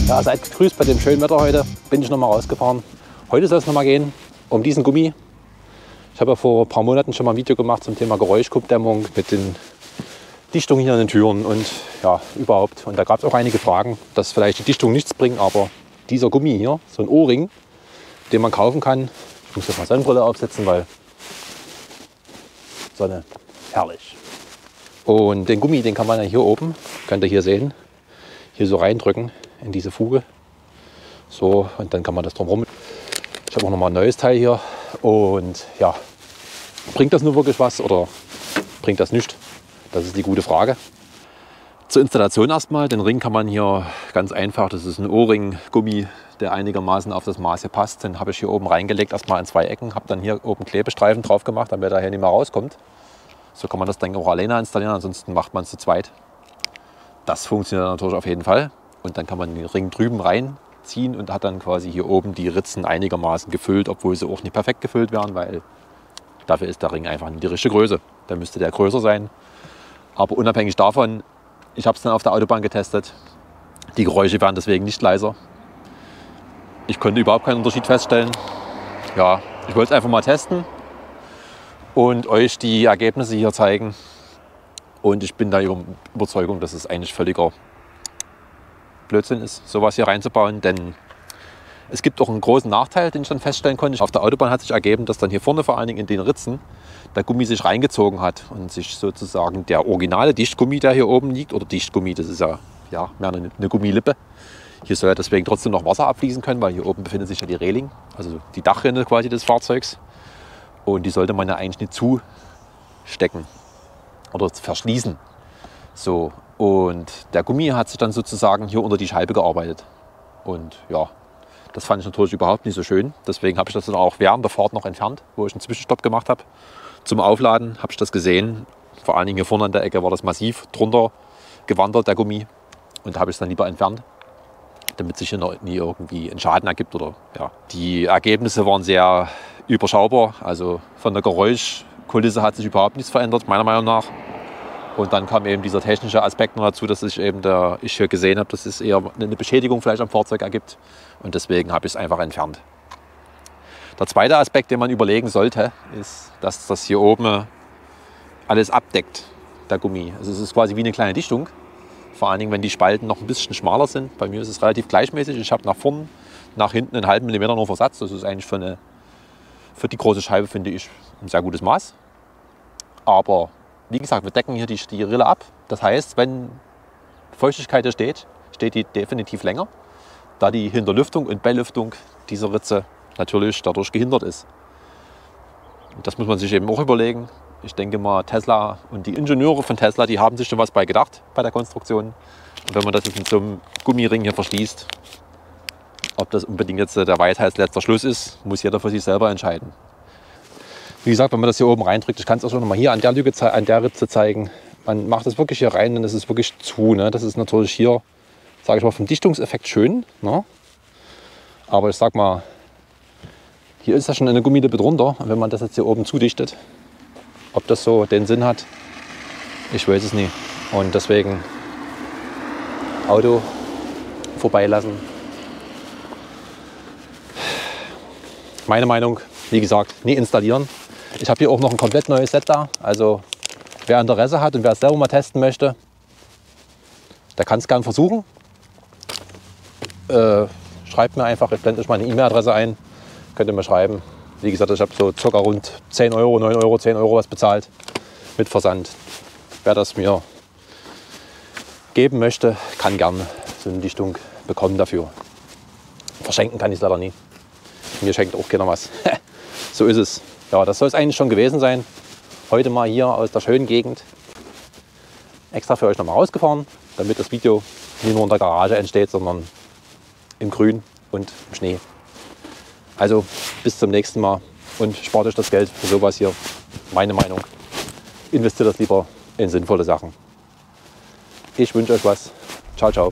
Ja, seid gegrüßt bei dem schönen Wetter heute. Bin ich nochmal rausgefahren. Heute soll es nochmal gehen um diesen Gummi. Ich habe ja vor ein paar Monaten schon mal ein Video gemacht zum Thema Geräuschkuppdämmung mit den Dichtungen hier an den Türen und ja, überhaupt. Und da gab es auch einige Fragen, dass vielleicht die Dichtung nichts bringt, aber dieser Gummi hier, so ein O-Ring, den man kaufen kann. Ich muss jetzt mal Sonnenbrille aufsetzen, weil Sonne, herrlich. Und den Gummi, den kann man ja hier oben, könnt ihr hier sehen, hier so reindrücken in diese Fuge. So, und dann kann man das drumherum. Ich habe auch noch mal ein neues Teil hier. Und ja, bringt das nur wirklich was oder bringt das nicht? Das ist die gute Frage. Zur Installation erstmal. Den Ring kann man hier ganz einfach, das ist ein O-Ring-Gummi, der einigermaßen auf das Maß hier passt. Den habe ich hier oben reingelegt, erstmal an 2 Ecken. Habe dann hier oben Klebestreifen drauf gemacht, damit er hier nicht mehr rauskommt. So kann man das dann auch alleine installieren, ansonsten macht man es zu zweit. Das funktioniert natürlich auf jeden Fall. Und dann kann man den Ring drüben reinziehen und hat dann quasi hier oben die Ritzen einigermaßen gefüllt, obwohl sie auch nicht perfekt gefüllt werden, weil dafür ist der Ring einfach nicht die richtige Größe. Dann müsste der größer sein. Aber unabhängig davon, ich habe es dann auf der Autobahn getestet. Die Geräusche werden deswegen nicht leiser. Ich konnte überhaupt keinen Unterschied feststellen. Ja, ich wollte es einfach mal testen und euch die Ergebnisse hier zeigen. Und ich bin der Überzeugung, dass es eigentlich völliger Blödsinn ist, sowas hier reinzubauen. Denn es gibt auch einen großen Nachteil, den ich dann feststellen konnte. Auf der Autobahn hat sich ergeben, dass dann hier vorne vor allen Dingen in den Ritzen der Gummi sich reingezogen hat und sich sozusagen der originale Dichtgummi, der hier oben liegt, oder Dichtgummi, das ist ja mehr eine Gummilippe. Hier soll ja deswegen trotzdem noch Wasser abfließen können, weil hier oben befindet sich ja die Reling, also die Dachrinne quasi des Fahrzeugs. Und die sollte man ja eigentlich nicht zustecken oder verschließen. So, und der Gummi hat sich dann sozusagen hier unter die Scheibe gearbeitet. Und ja, das fand ich natürlich überhaupt nicht so schön. Deswegen habe ich das dann auch während der Fahrt noch entfernt, wo ich einen Zwischenstopp gemacht habe. Zum Aufladen habe ich das gesehen. Vor allen Dingen hier vorne an der Ecke war das massiv drunter gewandert, der Gummi. Und da habe ich es dann lieber entfernt, damit sich hier noch nie irgendwie ein Schaden ergibt. Oder, ja. Die Ergebnisse waren sehr überschaubar. Also von der Geräuschkulisse hat sich überhaupt nichts verändert, meiner Meinung nach. Und dann kam eben dieser technische Aspekt noch dazu, dass ich hier gesehen habe, dass es eher eine Beschädigung vielleicht am Fahrzeug ergibt. Und deswegen habe ich es einfach entfernt. Der zweite Aspekt, den man überlegen sollte, ist, dass das hier oben alles abdeckt, der Gummi. Also es ist quasi wie eine kleine Dichtung. Vor allen Dingen, wenn die Spalten noch ein bisschen schmaler sind. Bei mir ist es relativ gleichmäßig. Ich habe nach vorn, nach hinten einen halben Millimeter nur Versatz. Das ist eigentlich für die große Scheibe, finde ich, ein sehr gutes Maß. Aber wie gesagt, wir decken hier die Rille ab. Das heißt, wenn Feuchtigkeit hier steht, steht die definitiv länger, da die Hinterlüftung und Belüftung dieser Ritze natürlich dadurch gehindert ist. Und das muss man sich eben auch überlegen. Ich denke mal, Tesla und die Ingenieure von Tesla, die haben sich schon was bei gedacht bei der Konstruktion. Und wenn man das jetzt mit so einem Gummiring hier verschließt, ob das unbedingt jetzt der Weisheitsletzter Schluss ist, muss jeder für sich selber entscheiden. Wie gesagt, wenn man das hier oben reindrückt, ich kann es auch schon noch mal hier an der Ritze zeigen. Man macht das wirklich hier rein und es ist wirklich zu. Ne? Das ist natürlich hier, sage ich mal, vom Dichtungseffekt schön. Ne? Aber ich sag mal, hier ist ja schon eine Gummilippe drunter. Und wenn man das jetzt hier oben zudichtet, ob das so den Sinn hat, ich weiß es nie. Und deswegen Auto vorbeilassen. Meine Meinung, wie gesagt, nie installieren. Ich habe hier auch noch ein komplett neues Set da. Also wer Interesse hat und wer es selber mal testen möchte, der kann es gerne versuchen. Schreibt mir einfach, ich blende euch meine E-Mail-Adresse ein. Könnt ihr mir schreiben. Wie gesagt, ich habe so ca. rund 10 Euro, 9 Euro, 10 Euro was bezahlt mit Versand. Wer das mir geben möchte, kann gerne so eine Dichtung bekommen dafür. Verschenken kann ich es leider nie. Mir schenkt auch keiner was. So ist es. Ja, das soll es eigentlich schon gewesen sein. Heute mal hier aus der schönen Gegend. Extra für euch nochmal rausgefahren, damit das Video nicht nur in der Garage entsteht, sondern im Grün und im Schnee. Also bis zum nächsten Mal und spart euch das Geld für sowas hier. Meine Meinung. Investiert das lieber in sinnvolle Sachen. Ich wünsche euch was. Ciao, ciao.